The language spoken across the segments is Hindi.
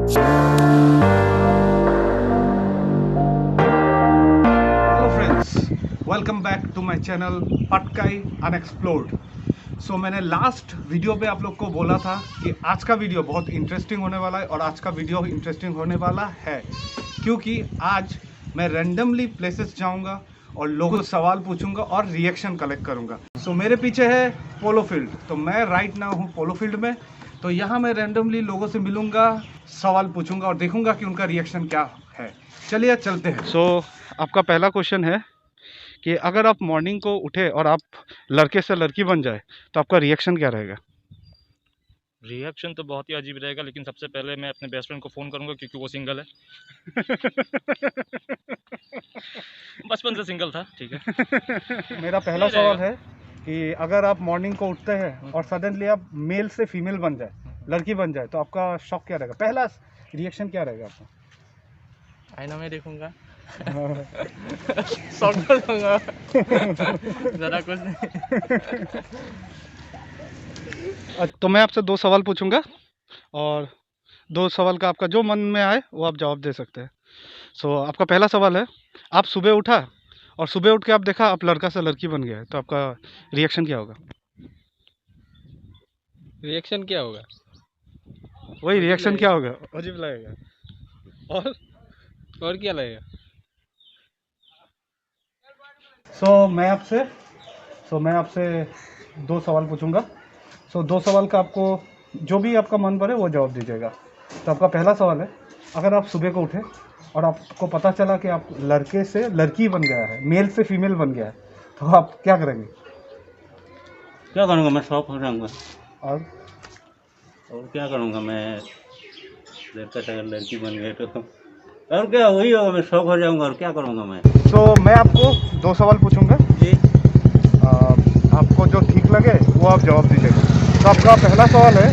Hello friends, welcome back to my channel Patkai unexplored. So मैंने लास्ट वीडियो पे आप लोग को बोला था कि आज का वीडियो बहुत इंटरेस्टिंग होने वाला है, और आज का वीडियो इंटरेस्टिंग होने वाला है क्योंकि आज मैं रैंडमली प्लेसेस जाऊंगा और लोगों से सवाल पूछूंगा और रिएक्शन कलेक्ट करूंगा। सो मेरे पीछे है पोलो फील्ड, तो मैं राइट नाउ हूँ पोलो फील्ड में। तो यहाँ मैं रैंडमली लोगों से मिलूंगा, सवाल पूछूंगा और देखूंगा कि उनका रिएक्शन क्या है। चलिए चलते हैं। सो आपका पहला क्वेश्चन है कि अगर आप मॉर्निंग को उठे और आप लड़के से लड़की बन जाए तो आपका रिएक्शन क्या रहेगा? रिएक्शन तो बहुत ही अजीब रहेगा, लेकिन सबसे पहले मैं अपने बेस्ट फ्रेंड को फ़ोन करूंगा क्योंकि वो सिंगल है। बचपन से सिंगल था, ठीक है। मेरा पहला सही सवाल रहेगा। है कि अगर आप मॉर्निंग को उठते हैं और सडनली आप मेल से फीमेल बन जाए, लड़की बन जाए, तो आपका शॉक क्या रहेगा? पहला रिएक्शन क्या रहेगा आपका? आईना में देखूंगा। शॉक कर दूंगा। ज़्यादा कुछ नहीं। तो मैं आपसे 2 सवाल पूछूंगा और 2 सवाल का आपका जो मन में आए वो आप जवाब दे सकते हैं। सो आपका पहला सवाल है, आप सुबह उठा और सुबह उठ के आप देखा आप लड़का से लड़की बन गया है, तो आपका रिएक्शन क्या होगा? रिएक्शन क्या होगा? वही रिएक्शन लगेगा। क्या होगा? अजीब लगेगा। और क्या लगेगा? सो मैं आपसे 2 सवाल पूछूंगा। 2 सवाल का आपको जो भी आपका मन पड़े वो जवाब दीजिएगा। तो आपका पहला सवाल है, अगर आप सुबह को उठे और आपको पता चला कि आप लड़के से लड़की बन गया है, मेल से फीमेल बन गया है, तो आप क्या करेंगे? क्या करूँगा? मैं शौक हो जाऊँगा। और क्या करूँगा मैं? लड़का से अगर लड़की बन गई तो और क्या वही होगा, मैं शौक हो जाऊँगा। और क्या करूँगा मैं? मैं आपको 2 सवाल पूछूंगा जी। आपको जो ठीक लगे वो आप जवाब दीजिएगा। तो आपका पहला सवाल है,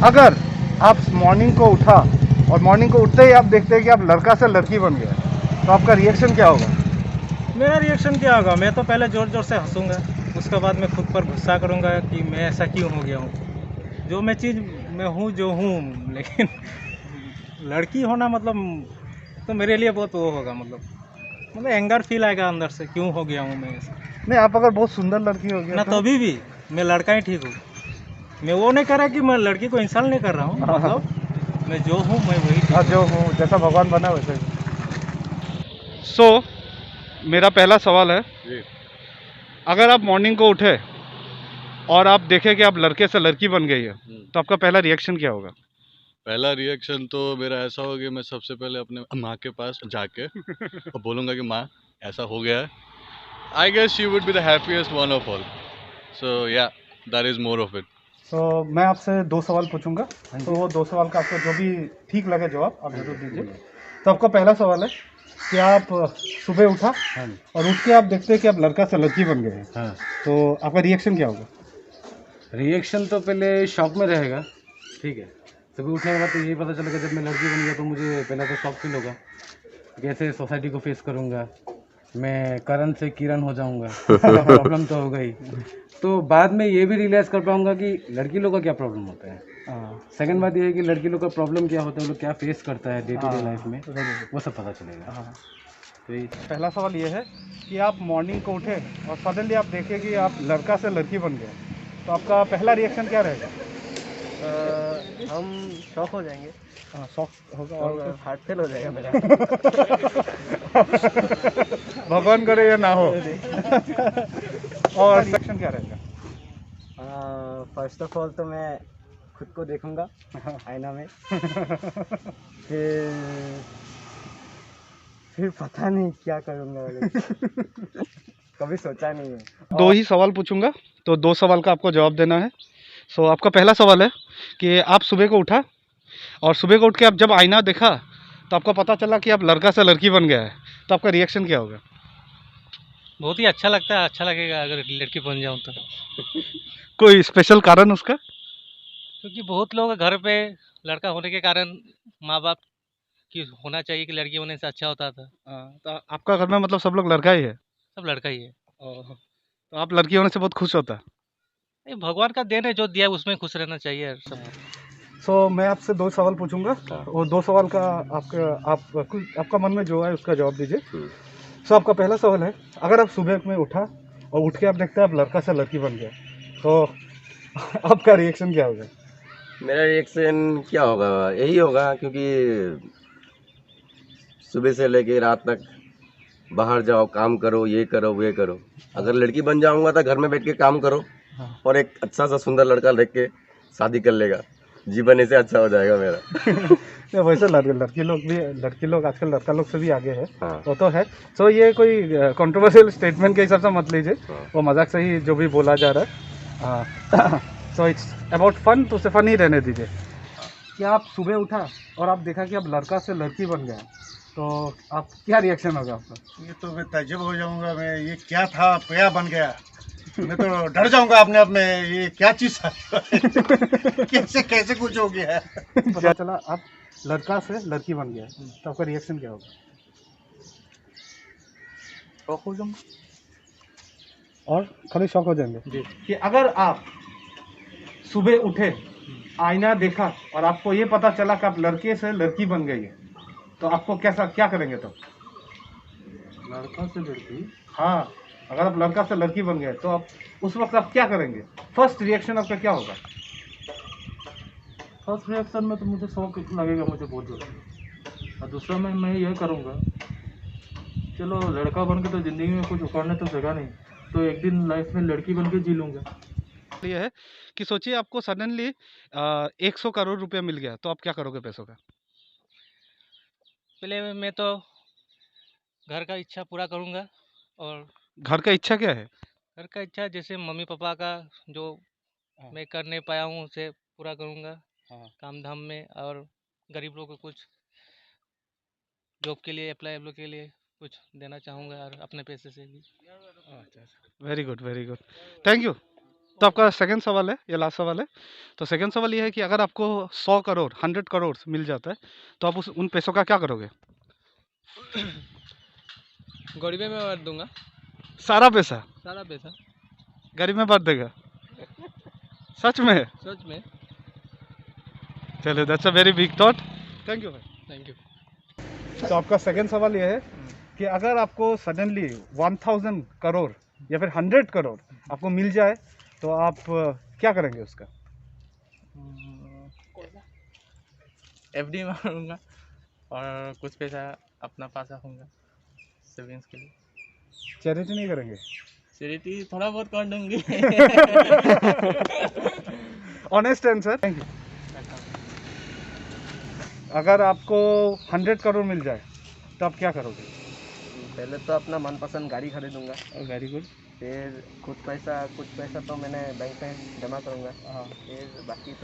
अगर आप मॉर्निंग को उठा और मॉर्निंग को उठते ही आप देखते हैं कि आप लड़का से लड़की बन गया, तो आपका रिएक्शन क्या होगा? मेरा रिएक्शन क्या होगा? मैं तो पहले ज़ोर ज़ोर से हंसूंगा, उसके बाद मैं खुद पर गुस्सा करूंगा कि मैं ऐसा क्यों हो गया हूँ। जो मैं चीज़ मैं हूँ जो हूँ, लेकिन लड़की होना मतलब तो मेरे लिए बहुत वो होगा, मतलब एंगर फील आएगा अंदर से, क्यों हो गया हूँ मैं ऐसा। नहीं, आप अगर बहुत सुंदर लड़की हो गया ना तो तभी भी मैं लड़का ही ठीक हूँ। मैं वो नहीं कर रहा कि मैं लड़की को इंसल्ट नहीं कर रहा हूँ, मतलब मैं जो हूँ मैं वही ठीक हूँ। जो हूँ, जैसा भगवान बना वैसे ही। मेरा पहला सवाल है, अगर आप मॉर्निंग को उठे और आप देखें कि आप लड़के से लड़की बन गई है, तो आपका पहला रिएक्शन क्या होगा? पहला रिएक्शन तो मेरा ऐसा होगा कि मैं सबसे पहले अपने माँ के पास जाके और बोलूँगा कि माँ ऐसा हो गया है। I guess she would be the happiest one of all. So yeah that is more of it. मैं आपसे 2 सवाल पूछूंगा, तो वो 2 सवाल का आपको जो भी ठीक लगे जवाब आप जरूर दीजिए। तो आपका पहला सवाल है कि आप सुबह उठा और उठ के आप देखते हैं कि आप लड़का से लड़की बन गए हैं, हाँ, तो आपका रिएक्शन क्या होगा? रिएक्शन तो पहले शॉक में रहेगा। ठीक है, सुबह उठने के बाद तो यही पता चलेगा, जब मैं लड़की बन गया तो मुझे पहले तो शॉक फील होगा, कैसे सोसाइटी को फेस करूँगा, मैं करण से किरण हो जाऊँगा। प्रॉब्लम तो होगा ही। तो बाद में ये भी रियलाइज़ कर पाऊँगा कि लड़की लोग का क्या प्रॉब्लम होता है। सेकंड बात ये है कि लड़की लोग का प्रॉब्लम क्या होता है, वो लोग क्या फेस करता है डे टू डे लाइफ में, वो सब पता चलेगा। तो ये पहला सवाल ये है कि आप मॉर्निंग को उठे और सडनली आप देखें कि आप लड़का से लड़की बन गए, तो आपका पहला रिएक्शन क्या रहेगा? हम शॉक हो जाएंगे शॉक होगा और हार्ट फेल हो जाएगा मेरा। भगवान करे ये ना हो। और रिएक्शन क्या रहेगा? फर्स्ट ऑफ ऑल तो मैं खुद को देखूंगा आईना में, फिर पता नहीं क्या करूंगा। कभी सोचा नहीं है। 2 ही सवाल पूछूंगा, तो 2 सवाल का आपको जवाब देना है। आपका पहला सवाल है कि आप सुबह को उठा और सुबह को उठ के आप जब आईना देखा तो आपको पता चला कि आप लड़का से लड़की बन गया है, तो आपका रिएक्शन क्या होगा? बहुत ही अच्छा लगता है, अच्छा लगेगा अगर लड़की बन जाऊं तो। कोई स्पेशल कारण उसका? क्योंकि बहुत लोग घर पे लड़का होने के कारण माँ बाप की होना चाहिए कि लड़की होने से अच्छा होता था। तो आपका घर में मतलब सब लोग लड़का ही है? सब लड़का ही है। तो आप लड़की होने से बहुत खुश होता है? ये भगवान का देन है, जो दिया है उसमें खुश रहना चाहिए सब। सो मैं आपसे 2 सवाल पूछूंगा और 2 सवाल का आपका मन में जो है उसका जवाब दीजिए। सो आपका पहला सवाल है, अगर आप सुबह में उठा और उठ के आप देखते हैं आप लड़का से लड़की बन गया, तो आपका रिएक्शन क्या होगा? मेरा रिएक्शन क्या होगा, यही होगा, क्योंकि सुबह से लेके रात तक बाहर जाओ, काम करो, ये करो, वो करो। अगर लड़की बन जाऊंगा तो घर में बैठ के काम करो और एक अच्छा सा सुंदर लड़का देख के शादी कर लेगा, जीवन ऐसे अच्छा हो जाएगा मेरा। नहीं, वैसे लड़की लोग आजकल लड़का लोग से भी आगे है। हाँ। वो तो है। सो ये कोई कंट्रोवर्शियल स्टेटमेंट के हिसाब से मत लीजिए, वो मजाक से ही जो भी बोला जा रहा है। सो इट्स अबाउट फन, तो उसे फन ही रहने दीजिए। कि आप सुबह उठा और आप देखा कि अब लड़का से लड़की बन गया, तो आप क्या रिएक्शन होगा आपका? ये तो मैं ताज्जुब हो जाऊंगा, मैं ये क्या था, क्या बन गया। मैं तो डर जाऊंगा अपने आप में, ये क्या चीज है। कैसे कैसे कुछ हो गया है। पता चला आप लड़का से लड़की बन गया, तो आपका रिएक्शन क्या होगा? शॉक हो जाऊंगा। और खाली शॉक हो जाएंगे कि अगर आप सुबह उठे, आईना देखा और आपको ये पता चला कि आप लड़के से लड़की बन गई है, तो आपको क्या करेंगे? तो लड़का से लड़की? हाँ, अगर आप लड़का से लड़की बन गए तो आप उस वक्त आप क्या करेंगे? फर्स्ट रिएक्शन आपका क्या होगा? फर्स्ट रिएक्शन में तो मुझे शौक लगेगा, मुझे बहुत ज़्यादा। और दूसरा मैं ये करूँगा, चलो लड़का बन के तो ज़िंदगी में कुछ उखाड़ने तो जगह नहीं, तो एक दिन लाइफ में लड़की बन के जी लूँगा। ये है कि सोचिए आपको सडनली 100 करोड़ रुपया मिल गया, तो आप क्या करोगे पैसों का? पहले मैं तो घर का इच्छा पूरा करूँगा। और घर का इच्छा क्या है? घर का इच्छा जैसे मम्मी पापा का जो मैं कर नहीं पाया हूँ उसे पूरा करूँगा काम धाम में, और गरीब लोगों को कुछ जॉब के लिए अप्लाई के लिए कुछ देना चाहूँगा, और अपने पैसे से भी। Very good, very good, thank you. तो आपका सेकंड सवाल है, ये लास्ट सवाल है। तो सेकंड सवाल ये है कि अगर आपको 100 करोड़ 100 करोड़ मिल जाता है, तो आप उन पैसों का क्या करोगे? गरीबी में बांट दूंगा। सारा पैसा गरीब में बांट देगा? सच में? सच में। चलिए, that's a very big thought. Thank you भाई। Thank you. तो आपका सेकंड सवाल ये है कि अगर आपको सडनली 1000 करोड़ या फिर 100 करोड़ आपको मिल जाए, तो आप क्या करेंगे उसका? एफडी मारूंगा और कुछ पैसा अपना पास रखूँगा सेविंग्स के लिए। चैरिटी नहीं करेंगे? चैरिटी थोड़ा बहुत कर दूंगी। Honest answer, thank you. अगर आपको 100 करोड़ मिल जाए, तो आप क्या करोगे? पहले तो अपना मनपसंद गाड़ी खरीदूंगा, वेरी गुड। फिर कुछ पैसा तो मैंने बैंक में जमा करूंगा। फिर बाकी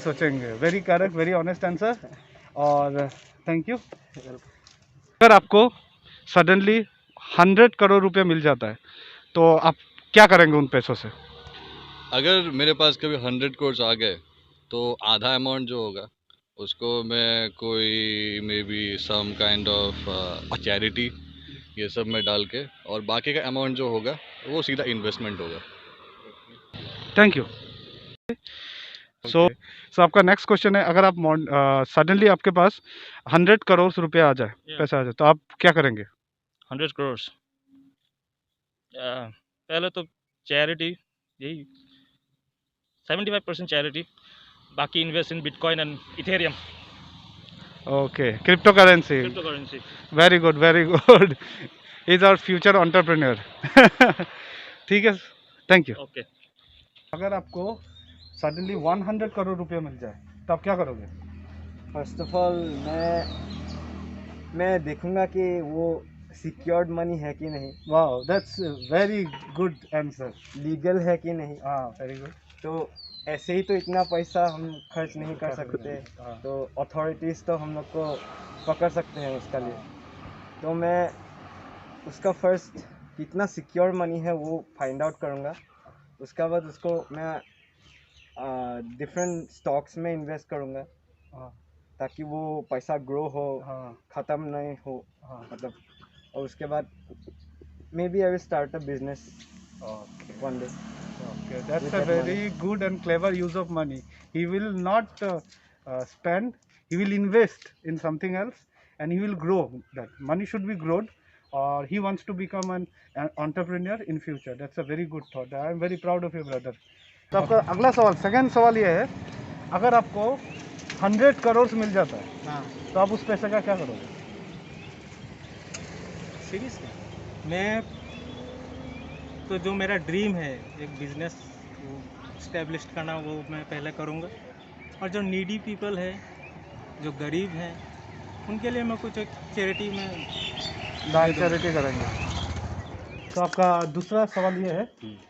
सोचेंगे। Very correct, very honest answer, और थैंक यू। अगर आपको सडनली 100 करोड़ रुपए मिल जाता है, तो आप क्या करेंगे उन पैसों से? अगर मेरे पास कभी 100 करोड़ आ गए, तो आधा अमाउंट जो होगा उसको मैं कोई maybe some kind of charity ये सब में डाल के, और बाकी का अमाउंट जो होगा वो सीधा इन्वेस्टमेंट होगा। Thank you. सो आपका नेक्स्ट क्वेश्चन है, अगर आप सडनली आपके पास 100 करोड़ रुपया आ जाए, पैसा आ जाए, तो आप क्या करेंगे? 100 करोड़ पहले तो चैरिटी, यही 75% चैरिटी, बाकी invest in bitcoin and ethereum. Okay, crypto currency. Very good, very good. Is our future entrepreneur. ठीक है, थैंक यू। ओके। अगर आपको सडनली 100 करोड़ रुपया मिल जाए, तो आप क्या करोगे? फर्स्ट ऑफ ऑल मैं देखूंगा कि वो सिक्योर्ड मनी है कि नहीं। वाह, that's very good answer. Legal है कि नहीं। हाँ, वेरी गुड। तो ऐसे ही तो इतना पैसा हम खर्च नहीं कर सकते, तो अथॉरिटीज़ तो हम लोग को पकड़ सकते हैं उसका लिए। तो मैं उसका फर्स्ट कितना सिक्योर मनी है वो फाइंड आउट करूँगा। उसके बाद उसको मैं डिफरेंट स्टॉक्स में इन्वेस्ट करूँगा, ताकि वो पैसा ग्रो हो, ख़त्म नहीं हो, मतलब। और उसके बाद maybe I will start a business one day. Okay, that's with a that very money. good and clever use of money. He will not spend, he will invest in something else and he will grow that. Money should be grown, or he wants to become an entrepreneur in future. That's a very good thought. I am very proud of you, brother. तो आपका अगला सवाल, सेकंड सवाल ये है, अगर आपको 100 करोड़ मिल जाता है हाँ तो आप उस पैसे का क्या करोगे? सीरियसली मैं तो जो मेरा ड्रीम है एक बिजनेस स्टैब्लिश करना, वो मैं पहले करूँगा। और जो नीडी पीपल है, जो गरीब हैं, उनके लिए मैं कुछ एक चैरिटी में दान चैरिटी करेंगे। तो आपका दूसरा सवाल ये है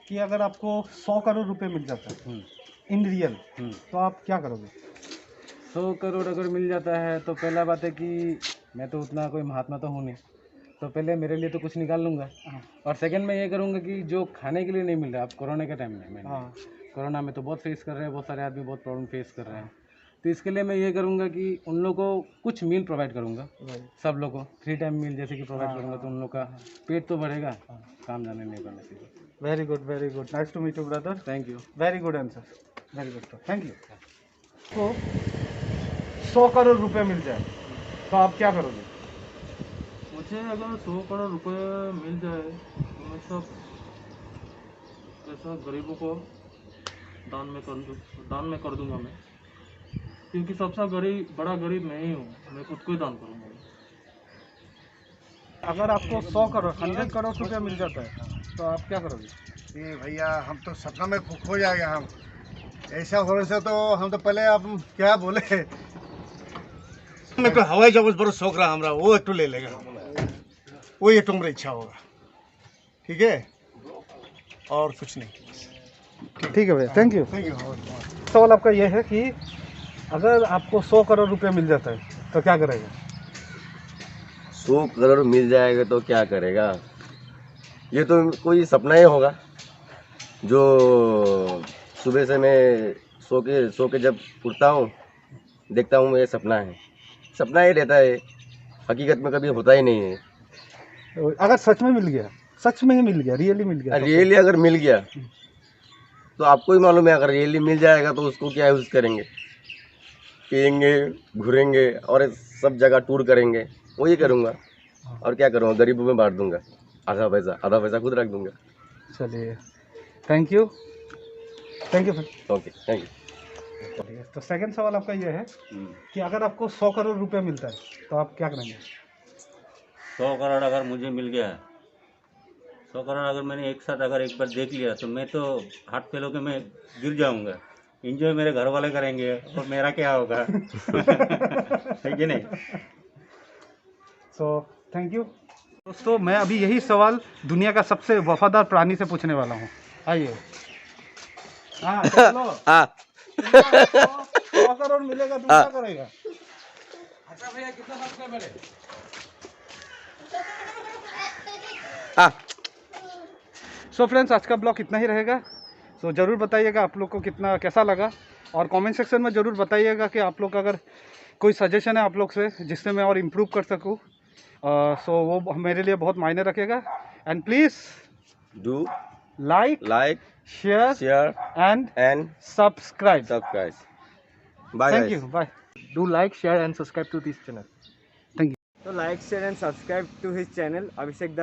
कि अगर आपको 100 करोड़ रुपए मिल जाता है इन रियल, तो आप क्या करोगे? 100 करोड़ अगर मिल जाता है तो पहला बात है कि मैं तो उतना कोई महात्मा तो हूँ नहीं, तो पहले मेरे लिए तो कुछ निकाल लूँगा। और सेकंड में ये करूँगा कि जो खाने के लिए नहीं मिल रहा, अब कोरोना के टाइम में मैंने कोरोना में तो बहुत फेस कर रहे हैं, बहुत सारे आदमी बहुत प्रॉब्लम फेस कर रहे हैं, तो इसके लिए मैं ये करूँगा कि उन लोगों को कुछ मील प्रोवाइड करूँगा, सब लोगों को 3 टाइम मील जैसे कि प्रोवाइड करूँगा, तो उन लोग का पेट तो बढ़ेगा, काम जाने नहीं करने से। Very good, very good, nice to meet you brother. Thank you. Very good answer, very good, thank you. तो 100 करोड़ रुपए मिल जाए तो आप क्या करोगे? मुझे अगर 100 करोड़ रुपए मिल जाए तो मैं सब पैसा गरीबों को दान में कर दूंगा मैं, क्योंकि सबसे बड़ा गरीब मैं ही हूँ, मैं खुद को ही दान करूँगा। अगर आपको 100 करोड़ 100 करोड़ रुपया मिल जाता है तो आप क्या करोगे? ये भैया हम तो सपना में खो जाएगा। हम ऐसा होने से तो हम तो पहले अब क्या बोले, मेरे को हवाई जहाज बड़ा शौक रहा हमारा, वो एक तो ले लेगा, वो एक तो मेरी इच्छा होगा। ठीक है, और कुछ नहीं। ठीक है भैया, थैंक यू। Thank you. सवाल आपका ये है कि अगर आपको 100 करोड़ रुपया मिल जाता है तो क्या करेगा? 100 करोड़ मिल जाएगा तो क्या करेगा? ये तो कोई सपना ही होगा। जो सुबह से मैं सो के जब उठता हूँ देखता हूँ ये सपना है, सपना ही रहता है, हकीकत में कभी होता ही नहीं है। अगर सच में मिल गया, सच में ही मिल गया, रियली मिल गया, रियली अगर मिल गया तो आपको ही मालूम है, अगर रियली मिल जाएगा तो उसको क्या यूज़ करेंगे? पिएंगे, घूरेंगे और सब जगह टूर करेंगे, वही करूँगा। और क्या करूँगा? गरीबों में बांट दूंगा, आधा पैसा खुद रख दूंगा। चलिए, thank you, thank you. Okay, thank you. तो सेकंड सवाल आपका ये है कि अगर आपको 100 करोड़ रुपया मिलता है तो आप क्या करेंगे? 100 करोड़ अगर मुझे मिल गया, 100 करोड़ अगर मैंने एक साथ अगर एक बार देख लिया तो मैं तो हाथ फैलो के मैं गिर जाऊंगा। एंजॉय मेरे घर वाले करेंगे और मेरा क्या होगा? है कि नहीं? So thank you. दोस्तों, मैं अभी यही सवाल दुनिया का सबसे वफादार प्राणी से पूछने वाला हूँ। आइए। हाँ, चलो। 100 करोड़ मिलेगा तो क्या करेगा? अच्छा भैया, कितना सब्सक्राइबर है? सो फ्रेंड्स, आज का ब्लॉग इतना ही रहेगा। सो ज़रूर बताइएगा आप लोग को कैसा लगा, और कमेंट सेक्शन में ज़रूर बताइएगा कि आप लोग अगर कोई सजेशन है आप लोग से जिससे मैं और इम्प्रूव कर सकूँ, सो वो मेरे लिए बहुत मायने रखेगा। And please do like, share and subscribe. Bye Thank guys. you. Bye. Do like, share and subscribe to this channel. Thank you. So like, share and subscribe to his channel Abhishek Das.